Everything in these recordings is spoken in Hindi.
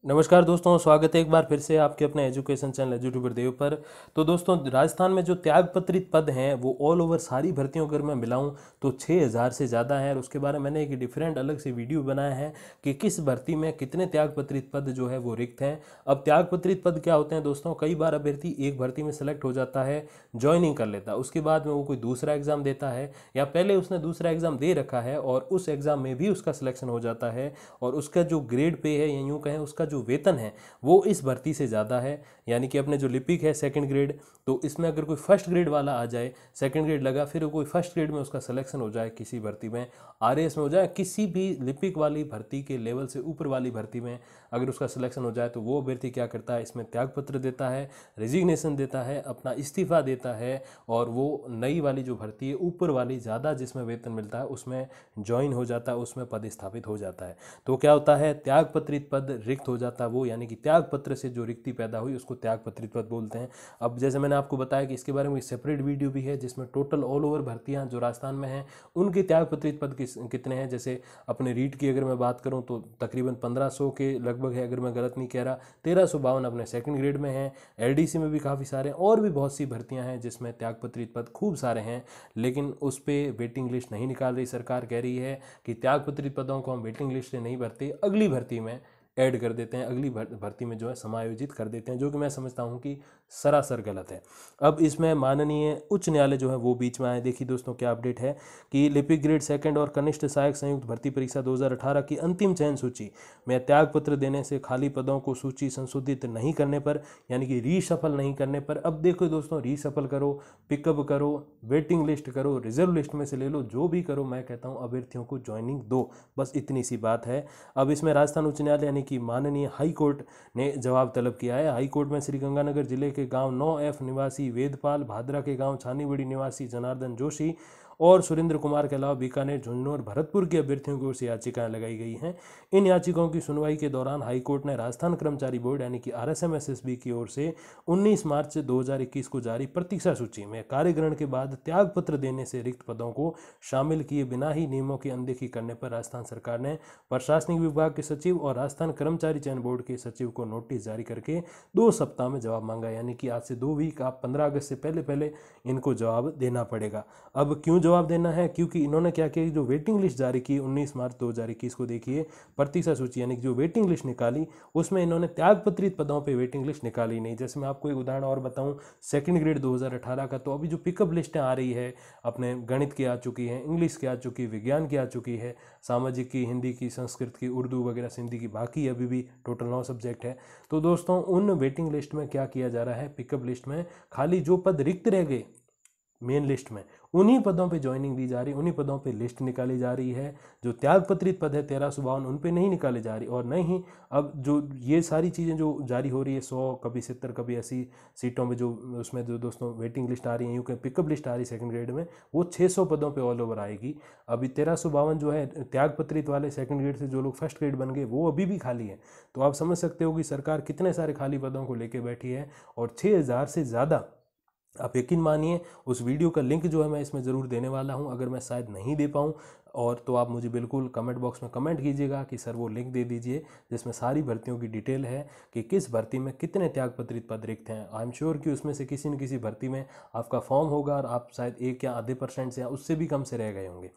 नमस्कार दोस्तों, स्वागत है एक बार फिर से आपके अपने एजुकेशन चैनल एजुट्यूबर देव पर। तो दोस्तों, राजस्थान में जो त्यागपत्रित पद हैं वो ऑल ओवर सारी भर्तियों अगर मैं मिलाऊं तो 6000 से ज़्यादा है। और उसके बारे में मैंने एक डिफरेंट अलग से वीडियो बनाया है कि किस भर्ती में कितने त्यागपत्रित पद जो है वो रिक्त हैं। अब त्यागपत्रित पद क्या होते हैं दोस्तों? कई बार अभ्यर्थी एक भर्ती में सेलेक्ट हो जाता है, ज्वाइनिंग कर लेता है, उसके बाद में वो कोई दूसरा एग्जाम देता है या पहले उसने दूसरा एग्जाम दे रखा है और उस एग्जाम में भी उसका सिलेक्शन हो जाता है और उसका जो ग्रेड पे है या यूँ कहें उसका जो वेतन है वो इस भर्ती से ज़्यादा है। यानी कि अपने जो लिपिक है सेकंड ग्रेड, तो इसमें अगर कोई फर्स्ट ग्रेड वाला आ जाए, सेकंड ग्रेड लगा, फिर कोई फर्स्ट ग्रेड में उसका सिलेक्शन हो जाए किसी भर्ती में, आरएएस में हो जाए, किसी भी लिपिक वाली भर्ती के लेवल से ऊपर वाली भर्ती में अगर उसका सिलेक्शन हो जाए तो वो अभ्यर्थी क्या करता है, इसमें त्यागपत्र देता है, रेजिग्नेशन देता है, अपना इस्तीफा देता है और वो नई वाली जो भर्ती है ऊपर वाली ज़्यादा जिसमें वेतन मिलता है उसमें ज्वाइन हो जाता है, उसमें पद स्थापित हो जाता है। तो क्या होता है, त्यागपत्रित पद रिक्त हो जाता है वो, यानी कि त्याग पत्र से जो रिक्ति पैदा हुई उसको त्यागपत्रित पद बोलते हैं। अब जैसे मैंने आपको बताया कि इसके बारे में सेपरेट वीडियो भी है जिसमें टोटल ऑल ओवर भर्तियां जो राजस्थान में हैं उनके त्यागपत्रित पद कितने हैं। जैसे अपने रीट की अगर मैं बात करूं तो तकरीबन 1500 के लगभग है, अगर मैं गलत नहीं कह रहा। 1352 अपने सेकंड ग्रेड में हैं, एलडीसी में भी काफ़ी सारे हैं और भी बहुत सी भर्तियां हैं जिसमें त्यागपत्रित पद खूब सारे हैं, लेकिन उस पर वेटिंग लिस्ट नहीं निकाल रही सरकार। कह रही है कि त्यागपत्रित पदों को हम वेटिंग लिस्ट से नहीं भरते, अगली भर्ती में ऐड कर देते हैं, अगली भर्ती में जो है समायोजित कर देते हैं, जो कि मैं समझता हूं कि सरासर गलत है। अब इसमें माननीय उच्च न्यायालय जो है वो बीच में आए। देखिए दोस्तों क्या अपडेट है कि लिपिक ग्रेड सेकंड और कनिष्ठ सहायक संयुक्त भर्ती परीक्षा 2018 की अंतिम चयन सूची में त्यागपत्र देने से खाली पदों को सूची संशोधित नहीं करने पर, यानी कि रीशफल नहीं करने पर, अब देखो दोस्तों, रीशफल करो, पिकअप करो, वेटिंग लिस्ट करो, रिजर्व लिस्ट में से ले लो, जो भी करो, मैं कहता हूं अभ्यर्थियों को ज्वाइनिंग दो, बस इतनी सी बात है। अब इसमें राजस्थान उच्च न्यायालय यानी कि माननीय हाई कोर्ट ने जवाब तलब किया है। हाई कोर्ट में श्री गंगानगर जिले के गांव 9F निवासी वेदपाल, भादरा के गांव छानीबड़ी निवासी जनार्दन जोशी और सुरेंद्र कुमार के अलावा बीकानेर, झुंझुनू और भरतपुर के अभ्यर्थियों की ओर से याचिकाएं लगाई गई हैं। इन याचिकाओं की सुनवाई के दौरान हाईकोर्ट ने राजस्थान कर्मचारी बोर्ड यानी कि RSMSSB की ओर से 19 मार्च 2021 को जारी प्रतीक्षा सूची में कार्यग्रहण के बाद त्यागपत्र देने से रिक्त पदों को शामिल किए बिना ही नियमों की अनदेखी करने पर राजस्थान सरकार ने प्रशासनिक विभाग के सचिव और राजस्थान कर्मचारी चयन बोर्ड के सचिव को नोटिस जारी करके 2 सप्ताह में जवाब मांगा। यानी कि आज से 2 वीक, आप 15 अगस्त से पहले पहले इनको जवाब देना पड़ेगा। अब क्यों जवाब देना है? क्योंकि इन्होंने क्या किया, जो वेटिंग लिस्ट जारी की 19 मार्च 2021 को, देखिए प्रतीक्षा सूची यानी कि जो वेटिंग लिस्ट निकाली उसमें इन्होंने त्यागपत्रित पदों पे वेटिंग लिस्ट निकाली नहीं। जैसे मैं आपको एक उदाहरण और बताऊं, सेकंड ग्रेड 2018 का, तो अभी जो पिकअप लिस्टें आ रही है, अपने गणित की आ चुकी है, इंग्लिश की आ चुकी है, विज्ञान की आ चुकी है, सामाजिक की, हिंदी की, संस्कृत की, उर्दू वगैरह, सिंधी की, बाकी अभी भी टोटल 9 सब्जेक्ट है। तो दोस्तों, उन वेटिंग लिस्ट में क्या किया जा रहा है, पिकअप लिस्ट में खाली जो पद रिक्त रह गए मेन लिस्ट में, उन्हीं पदों पे ज्वाइनिंग दी जा रही, उन्हीं पदों पे लिस्ट निकाली जा रही है। जो त्यागपत्रित पद है 1352 उन पे नहीं निकाली जा रही। और नहीं, अब जो ये सारी चीज़ें जो जारी हो रही है, 100 कभी 70 कभी 80 सीटों में जो उसमें जो दोस्तों वेटिंग लिस्ट आ रही है, यूँ कहीं पिकअप लिस्ट आ रही है सेकंड ग्रेड में, वो 600 पदों पे ऑल ओवर आएगी। अभी 1352 जो है त्यागपत्रित वाले सेकंड ग्रेड से जो लोग फर्स्ट ग्रेड बन गए वो अभी भी खाली है। तो आप समझ सकते हो कि सरकार कितने सारे खाली पदों को लेकर बैठी है। और 6000 से ज़्यादा, आप यकीन मानिए, उस वीडियो का लिंक जो है मैं इसमें ज़रूर देने वाला हूं। अगर मैं शायद नहीं दे पाऊं और तो आप मुझे बिल्कुल कमेंट बॉक्स में कमेंट कीजिएगा कि सर वो लिंक दे दीजिए जिसमें सारी भर्तियों की डिटेल है कि किस भर्ती में कितने त्यागपत्रित पद रिक्त हैं। आई एम श्योर कि उसमें से किसी न किसी भर्ती में आपका फॉर्म होगा और आप शायद 1 या आधे % से या उससे भी कम से रह गए होंगे,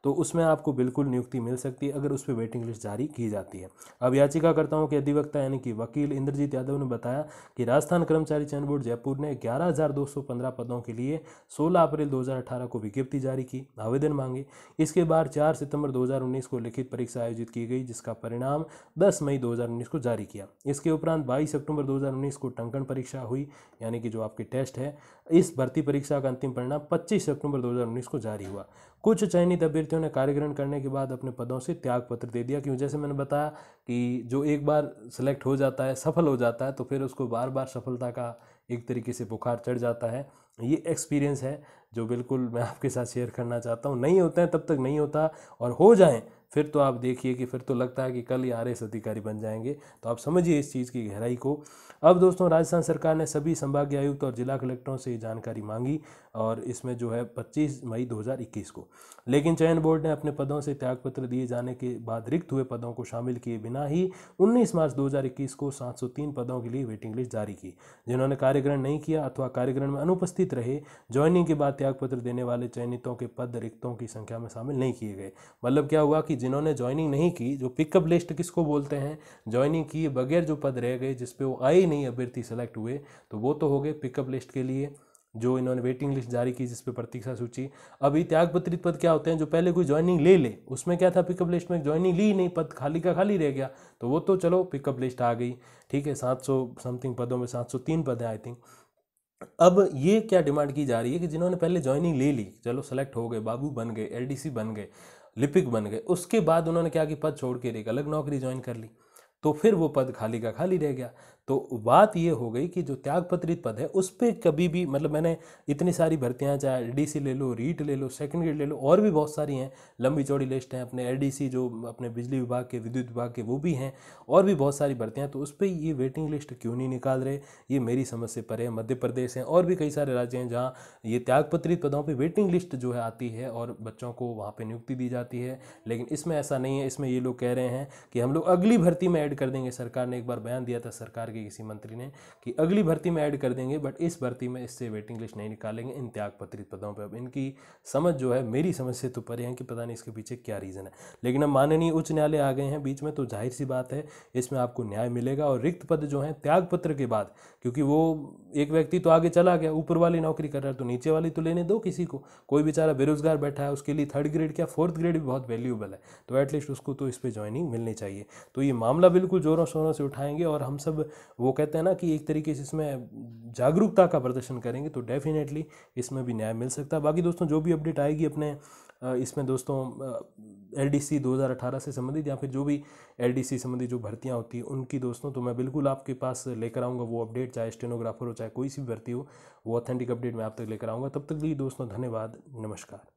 तो उसमें आपको बिल्कुल नियुक्ति मिल सकती है अगर उस पर वेटिंग लिस्ट जारी की जाती है। अब याचिकाकर्ताओं के अधिवक्ता यानी कि वकील इंद्रजीत यादव ने बताया कि राजस्थान कर्मचारी चयन बोर्ड जयपुर ने 11,215 पदों के लिए 16 अप्रैल 2018 को विज्ञप्ति जारी की, आवेदन मांगे। इसके बाद 4 सितंबर 2019 को लिखित परीक्षा आयोजित की गई जिसका परिणाम 10 मई 2019 को जारी किया। इसके उपरांत 22 अक्टूबर 2019 को टंकण परीक्षा हुई, यानी कि जो आपकी टेस्ट है। इस भर्ती परीक्षा का अंतिम परिणाम 25 अक्टूबर 2019 को जारी हुआ। कुछ चयनित अभ्यर्थियों ने कार्यग्रहण करने के बाद अपने पदों से त्यागपत्र दे दिया, क्योंकि जैसे मैंने बताया कि जो एक बार सेलेक्ट हो जाता है, सफल हो जाता है, तो फिर उसको बार बार सफलता का एक तरीके से बुखार चढ़ जाता है। ये एक्सपीरियंस है जो बिल्कुल मैं आपके साथ शेयर करना चाहता हूँ। नहीं होता है तब तक नहीं होता, और हो जाएं फिर तो आप देखिए कि फिर तो लगता है कि कल ही आरएएस अधिकारी बन जाएंगे। तो आप समझिए इस चीज़ की गहराई को। अब दोस्तों राजस्थान सरकार ने सभी संभागीय आयुक्त और जिला कलेक्टरों से ये जानकारी मांगी, और इसमें जो है 25 मई 2021 को। लेकिन चयन बोर्ड ने अपने पदों से त्यागपत्र दिए जाने के बाद रिक्त हुए पदों को शामिल किए बिना ही 19 मार्च 2021 को 703 पदों के लिए वेटिंग लिस्ट जारी की। जिन्होंने कार्यग्रहण नहीं किया अथवा कार्यग्रहण में अनुपस्थित रहे, ज्वाइनिंग के बाद त्यागपत्र देने वाले चयनितों के पद रिक्तों की संख्या में शामिल नहीं किए गए। मतलब क्या हुआ कि जिन्होंने ज्वाइनिंग नहीं की, जो पिकअप लिस्ट किसको बोलते हैं, ज्वाइनिंग किए बगैर जो पद रह गए जिसपे वो आए ही नहीं, अभ्यर्थी सेलेक्ट हुए, तो वो तो हो गए पिकअप लिस्ट के लिए, जो इन्होंने वेटिंग लिस्ट जारी की जिस पे प्रतीक्षा सूची। अभी त्यागपत्रित पद क्या होते हैं, जो पहले कोई ज्वाइनिंग ले उसमें क्या था, पिकअप लिस्ट में ज्वाइनिंग ली नहीं, पद खाली का खाली रह गया, तो वो तो चलो पिकअप लिस्ट आ गई, ठीक है। 700 समथिंग पदों में 703 पद है आई थिंक। अब ये क्या डिमांड की जा रही है कि जिन्होंने पहले ज्वाइनिंग ले ली, चलो सेलेक्ट हो गए, बाबू बन गए, एलडीसी बन गए, लिपिक बन गए, उसके बाद उन्होंने क्या कि पद छोड़ के एक अलग नौकरी ज्वाइन कर ली, तो फिर वो पद खाली का खाली रह गया। तो बात ये हो गई कि जो त्यागपत्रित पद है उस पर कभी भी, मतलब मैंने इतनी सारी भर्तियां, चाहे एलडीसी ले लो, रीट ले लो, सेकंड ग्रेड ले लो, और भी बहुत सारी हैं, लंबी चौड़ी लिस्ट है। अपने एलडीसी जो अपने बिजली विभाग के, विद्युत विभाग के, वो भी हैं, और भी बहुत सारी भर्तियां। तो उस पर ये वेटिंग लिस्ट क्यों नहीं निकाल रहे, ये मेरी समझ से परे है। मध्य प्रदेश है और भी कई सारे राज्य हैं जहाँ ये त्यागपत्रित पदों पर वेटिंग लिस्ट जो है आती है और बच्चों को वहाँ पर नियुक्ति दी जाती है। लेकिन इसमें ऐसा नहीं है। इसमें ये लोग कह रहे हैं कि हम लोग अगली भर्ती में ऐड कर देंगे। सरकार ने एक बार बयान दिया था, सरकार के किसी मंत्री ने, कि अगली भर्ती में ऐड कर देंगे, बट इस भर्ती में इससे वेटिंग लिस्ट नहीं निकालेंगे इन त्यागपत्रित पदों पे। अब इनकी समझ जो है मेरी समझ से तो परे है कि पता नहीं इसके पीछे क्या रीज़न है। लेकिन अब माननीय उच्च न्यायालय आ गए हैं बीच में, तो जाहिर सी बात है इसमें आपको न्याय मिलेगा। और रिक्त पद जो हैं त्यागपत्र के बाद, क्योंकि वो एक व्यक्ति तो आगे चला गया, ऊपर वाली नौकरी कर रहा है, तो नीचे वाली तो लेने दो किसी को। कोई बेचारा बेरोजगार बैठा है, उसके लिए थर्ड ग्रेड क्या फोर्थ ग्रेड भी बहुत वैल्यूएबल है, तो एटलीस्ट उसको तो इस पर ज्वाइनिंग मिलनी चाहिए। तो ये मामला बिल्कुल जोरों शोरों से उठाएंगे, और हम सब वो कहते हैं ना कि एक तरीके से इसमें जागरूकता का प्रदर्शन करेंगे, तो डेफिनेटली इसमें भी न्याय मिल सकता है। बाकी दोस्तों जो भी अपडेट आएगी अपने इसमें दोस्तों एलडीसी 2018 से संबंधित, या फिर जो भी एलडीसी संबंधी जो भर्तियां होती है उनकी दोस्तों, तो मैं बिल्कुल आपके पास लेकर आऊँगा वो अपडेट, चाहे स्टेनोग्राफर हो चाहे कोई सी भी भर्ती हो, वो ऑथेंटिक अपडेट मैं आप तक लेकर आऊँगा। तब तक भी दोस्तों धन्यवाद, नमस्कार।